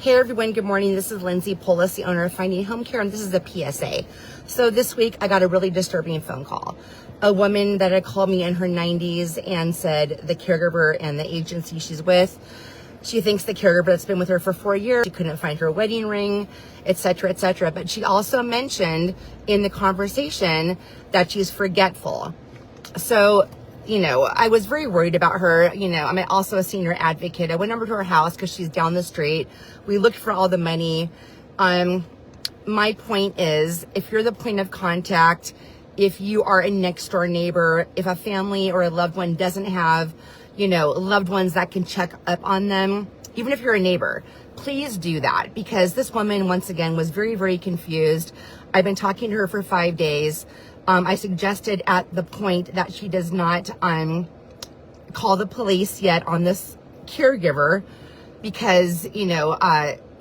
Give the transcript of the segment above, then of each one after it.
Hey everyone, good morning. This is Lindsay Polis, the owner of Finding Home Care, and this is a PSA. So this week I got a really disturbing phone call. A woman that had called me in her 90s and said the caregiver and the agency she's with, she thinks the caregiver that's been with her for 4 years, she couldn't find her wedding ring, etc., etc. But she also mentioned in the conversation that she's forgetful. So, I was very worried about her. I'm also a senior advocate. I went over to her house because she's down the street. We looked for all the money. My point is, if you're the point of contact, if you are a next door neighbor, if a family or a loved one doesn't have, loved ones that can check up on them, even if you're a neighbor, please do that, because this woman, once again, was very, very confused. I've been talking to her for 5 days. I suggested at the point that she does not call the police yet on this caregiver, because,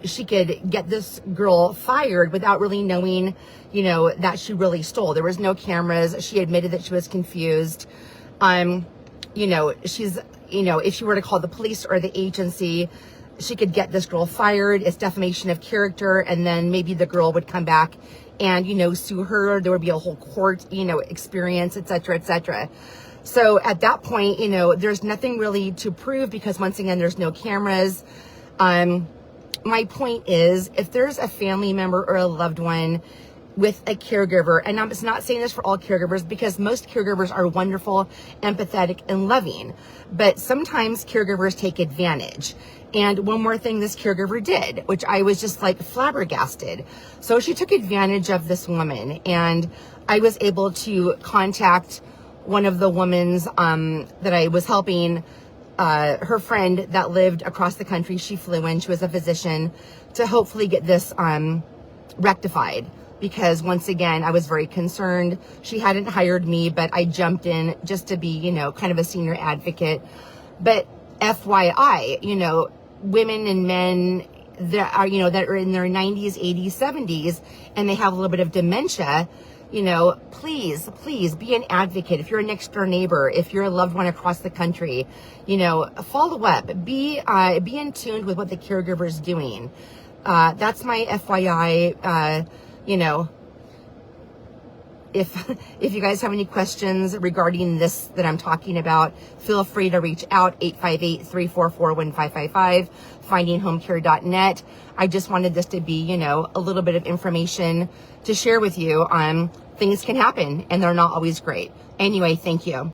she could get this girl fired without really knowing, that she really stole. There was no cameras. She admitted that she was confused. She's, if she were to call the police or the agency, she could get this girl fired. It's defamation of character. And then maybe the girl would come back and, sue her. There would be a whole court, experience, et cetera, et cetera. So at that point, there's nothing really to prove, because once again, there's no cameras. My point is, if there's a family member or a loved one with a caregiver, and I'm not saying this for all caregivers, because most caregivers are wonderful, empathetic, and loving, but sometimes caregivers take advantage. And one more thing this caregiver did, which I was just like flabbergasted. So she took advantage of this woman, and I was able to contact one of the women's that I was helping, her friend that lived across the country. She flew in, she was a physician, to hopefully get this rectified. Because once again, I was very concerned. She hadn't hired me, but I jumped in just to be, kind of a senior advocate. But FYI, women and men that are, that are in their 90s, 80s, 70s, and they have a little bit of dementia, please be an advocate. If you're a next door neighbor, if you're a loved one across the country, follow up, be in tune with what the caregiver is doing. That's my FYI. If you guys have any questions regarding this that I'm talking about, feel free to reach out, 858-344-1555, findinghomecare.net. I just wanted this to be, a little bit of information to share with you. Things can happen, and they're not always great. Anyway, thank you.